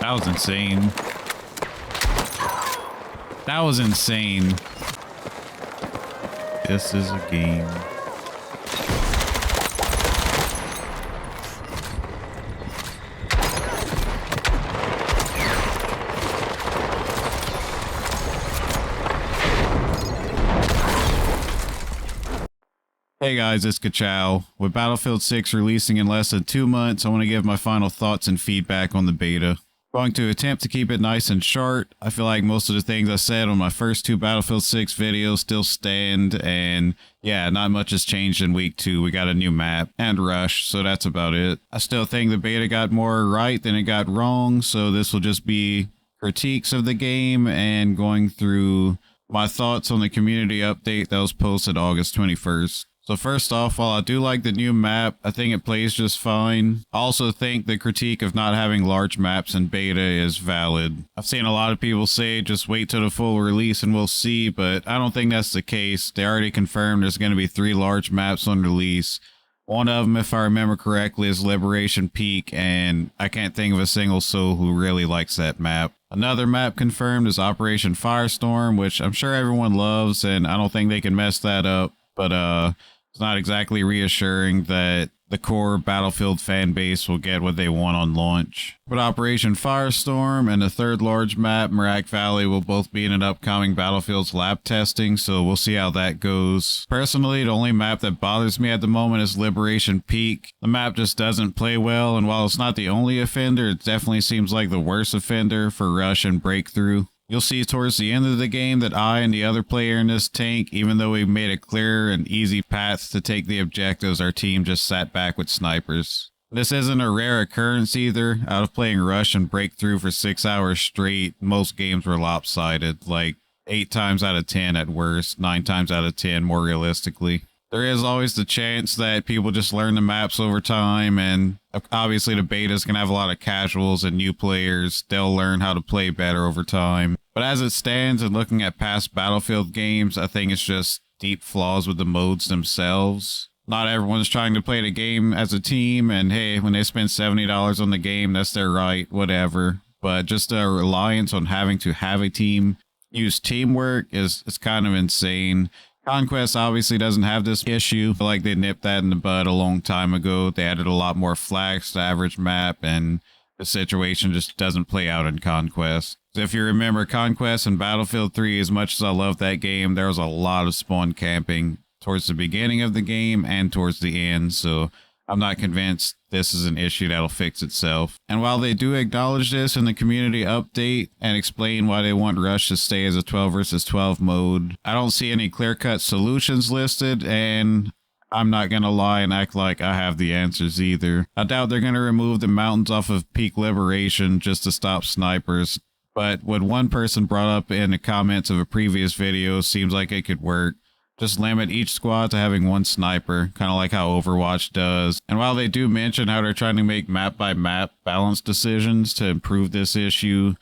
That was insane. That was insane. This is a game. Hey guys, it's Kachow. With Battlefield 6 releasing in less than 2 months, I want to give my final thoughts and feedback on the beta. Going to attempt to keep it nice and short. I feel like most of the things I said on my first 2 Battlefield 6 videos still stand, and yeah, not much has changed in week 2. We got a new map and rush, so that's about it. I still think the beta got more right than it got wrong, so this will just be critiques of the game and going through my thoughts on the community update that was posted August 21st. So first off, while I do like the new map, I think it plays just fine. I also think the critique of not having large maps in beta is valid. I've seen a lot of people say just wait till the full release and we'll see, but I don't think that's the case. They already confirmed there's going to be 3 large maps on release. One of them, if I remember correctly, is Liberation Peak, and I can't think of a single soul who really likes that map. Another map confirmed is Operation Firestorm, which I'm sure everyone loves, and I don't think they can mess that up. But it's not exactly reassuring that the core Battlefield fan base will get what they want on launch. But Operation Firestorm and the third large map, Merak Valley, will both be in an upcoming Battlefield's lab testing, so we'll see how that goes. Personally, the only map that bothers me at the moment is Liberation Peak. The map just doesn't play well, and while it's not the only offender, it definitely seems like the worst offender for rush and breakthrough. You'll see towards the end of the game that I and the other player in this tank, even though we made a clear and easy path to take the objectives, our team just sat back with snipers. This isn't a rare occurrence either. Out of playing rush and breakthrough for 6 hours straight, most games were lopsided, like 8 times out of 10 at worst, 9 times out of 10 more realistically. There is always the chance that people just learn the maps over time, and obviously the betas can have a lot of casuals and new players. They'll learn how to play better over time. But as it stands and looking at past Battlefield games, I think it's just deep flaws with the modes themselves. Not everyone's trying to play the game as a team, and hey, when they spend $70 on the game, that's their right, whatever. But just a reliance on having to have a team use teamwork is kind of insane. Conquest obviously doesn't have this issue. I feel like they nipped that in the bud a long time ago. They added a lot more flags to the average map, and the situation just doesn't play out in Conquest. So if you remember Conquest and Battlefield 3, as much as I love that game, there was a lot of spawn camping towards the beginning of the game and towards the end, so I'm not convinced this is an issue that'll fix itself. And while they do acknowledge this in the community update and explain why they want Rush to stay as a 12 versus 12 mode, I don't see any clear-cut solutions listed, and I'm not gonna lie and act like I have the answers either. I doubt they're gonna remove the mountains off of Peak Liberation just to stop snipers, but what one person brought up in the comments of a previous video seems like it could work. Just limit each squad to having 1 sniper, kind of like how Overwatch does. And while they do mention how they're trying to make map by map balance decisions to improve this issue,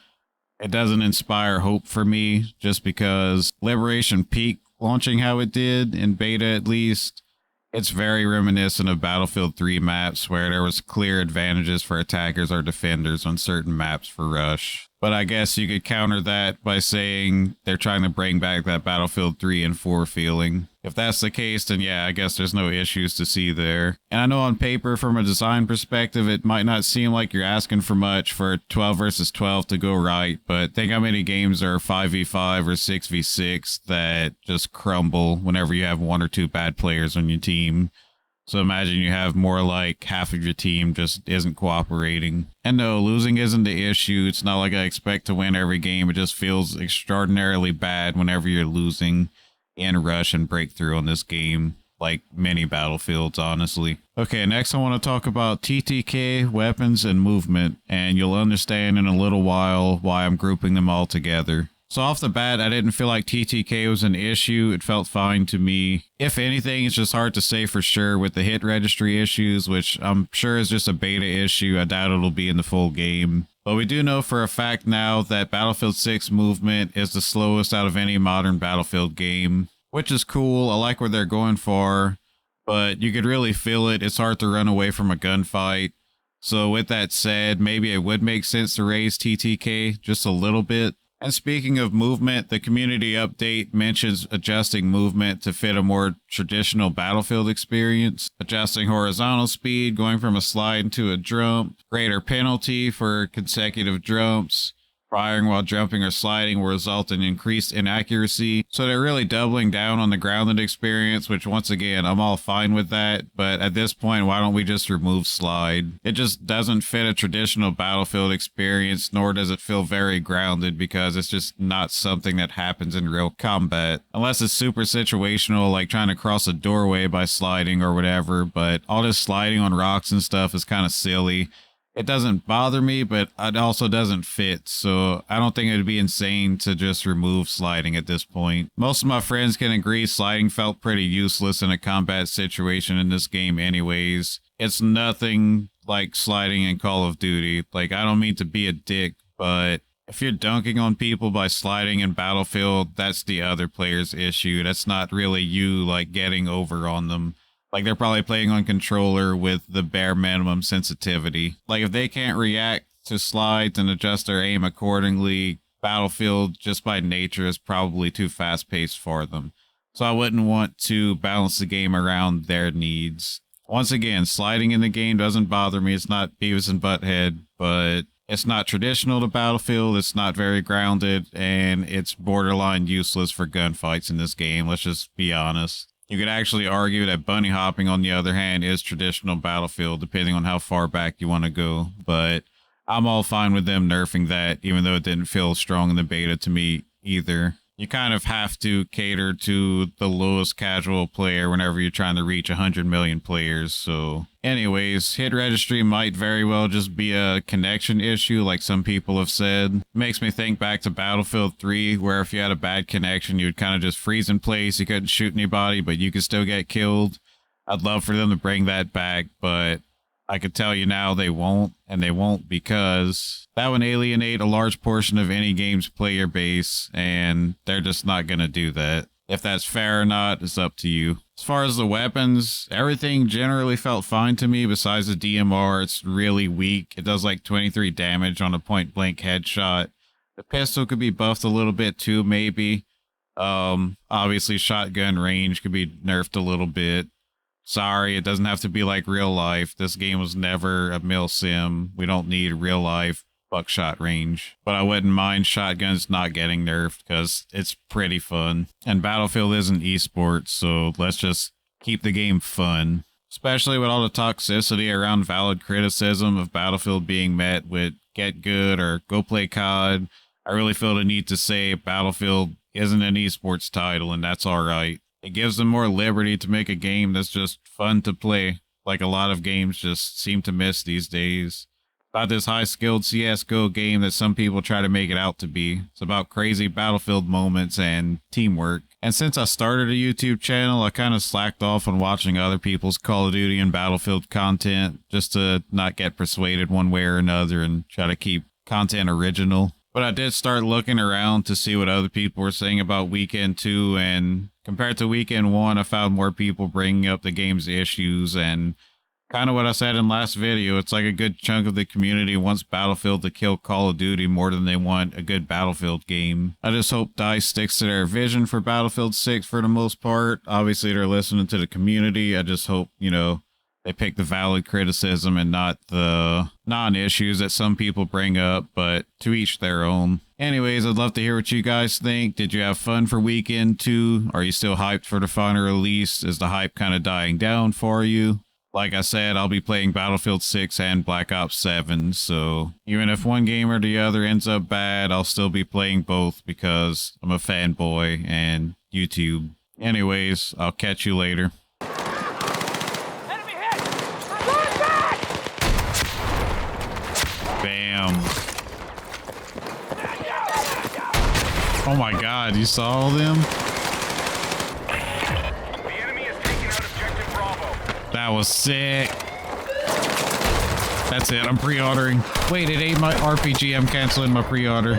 it doesn't inspire hope for me, just because Liberation Peak launching how it did, in beta at least, it's very reminiscent of Battlefield 3 maps where there was clear advantages for attackers or defenders on certain maps for rush. But I guess you could counter that by saying they're trying to bring back that Battlefield 3 and 4 feeling. If that's the case, then yeah, I guess there's no issues to see there. And I know on paper, from a design perspective, it might not seem like you're asking for much for 12 versus 12 to go right, but think how many games are 5v5 or 6v6 that just crumble whenever you have 1 or 2 bad players on your team. So imagine you have more like half of your team just isn't cooperating. And no, losing isn't the issue. It's not like I expect to win every game. It just feels extraordinarily bad whenever you're losing in rush and breakthrough on this game, like many Battlefields, honestly. Okay, next I want to talk about TTK, weapons, and movement, and you'll understand in a little while why I'm grouping them all together. So off the bat, I didn't feel like TTK was an issue. It felt fine to me. If anything, it's just hard to say for sure with the hit registry issues, which I'm sure is just a beta issue. I doubt it'll be in the full game. But we do know for a fact now that Battlefield 6 movement is the slowest out of any modern Battlefield game, which is cool. I like what they're going for, but you could really feel it. It's hard to run away from a gunfight. So with that said, maybe it would make sense to raise TTK just a little bit. And speaking of movement, the community update mentions adjusting movement to fit a more traditional Battlefield experience, adjusting horizontal speed, going from a slide to a jump, greater penalty for consecutive jumps, firing while jumping or sliding will result in increased inaccuracy. So they're really doubling down on the grounded experience, which once again, I'm all fine with that. But at this point, why don't we just remove slide? It just doesn't fit a traditional Battlefield experience, nor does it feel very grounded because it's just not something that happens in real combat. Unless it's super situational, like trying to cross a doorway by sliding or whatever, but all this sliding on rocks and stuff is kind of silly. It doesn't bother me, but it also doesn't fit, so I don't think it would be insane to just remove sliding at this point. Most of my friends can agree sliding felt pretty useless in a combat situation in this game anyways. It's nothing like sliding in Call of Duty. Like, I don't mean to be a dick, but if you're dunking on people by sliding in Battlefield, that's the other player's issue. That's not really you, like, getting over on them. Like, they're probably playing on controller with the bare minimum sensitivity. Like, if they can't react to slides and adjust their aim accordingly, Battlefield, just by nature, is probably too fast-paced for them. So I wouldn't want to balance the game around their needs. Once again, sliding in the game doesn't bother me. It's not Beavis and Butthead, but it's not traditional to Battlefield. It's not very grounded, and it's borderline useless for gunfights in this game. Let's just be honest. You could actually argue that bunny hopping, on the other hand, is traditional Battlefield, depending on how far back you want to go. But I'm all fine with them nerfing that, even though it didn't feel strong in the beta to me either. You kind of have to cater to the lowest casual player whenever you're trying to reach 100 million players. So anyways, hit registry might very well just be a connection issue, like some people have said. Makes me think back to Battlefield 3, where if you had a bad connection, you would kind of just freeze in place. You couldn't shoot anybody, but you could still get killed. I'd love for them to bring that back, but I could tell you now they won't, and they won't because that would alienate a large portion of any game's player base, and they're just not going to do that. If that's fair or not, it's up to you. As far as the weapons, everything generally felt fine to me besides the DMR. It's really weak. It does like 23 damage on a point-blank headshot. The pistol could be buffed a little bit too, maybe. Obviously, shotgun range could be nerfed a little bit. Sorry, it doesn't have to be like real life. This game was never a mil sim. We don't need real life buckshot range. But I wouldn't mind shotguns not getting nerfed because it's pretty fun. And Battlefield isn't esports, so let's just keep the game fun. Especially with all the toxicity around valid criticism of Battlefield being met with get good or go play COD. I really feel the need to say Battlefield isn't an esports title, and that's alright. It gives them more liberty to make a game that's just fun to play, like a lot of games just seem to miss these days. About this high-skilled CSGO game that some people try to make it out to be. It's about crazy Battlefield moments and teamwork. And since I started a YouTube channel, I kind of slacked off on watching other people's Call of Duty and Battlefield content, just to not get persuaded one way or another and try to keep content original. But I did start looking around to see what other people were saying about Weekend 2, and compared to Weekend 1, I found more people bringing up the game's issues, and kind of what I said in last video, it's like a good chunk of the community wants Battlefield to kill Call of Duty more than they want a good Battlefield game. I just hope DICE sticks to their vision for Battlefield 6 for the most part. Obviously, they're listening to the community. I just hope, they pick the valid criticism and not the non-issues that some people bring up, but to each their own. Anyways, I'd love to hear what you guys think. Did you have fun for Weekend 2? Are you still hyped for the final release? Is the hype kind of dying down for you? Like I said, I'll be playing Battlefield 6 and Black Ops 7, so even if one game or the other ends up bad, I'll still be playing both because I'm a fanboy and YouTube. Anyways, I'll catch you later. Bam. Oh my god, you saw all them? The enemy has taken out objective Bravo. That was sick. That's it, I'm pre-ordering. Wait, it ate my RPG, I'm canceling my pre-order.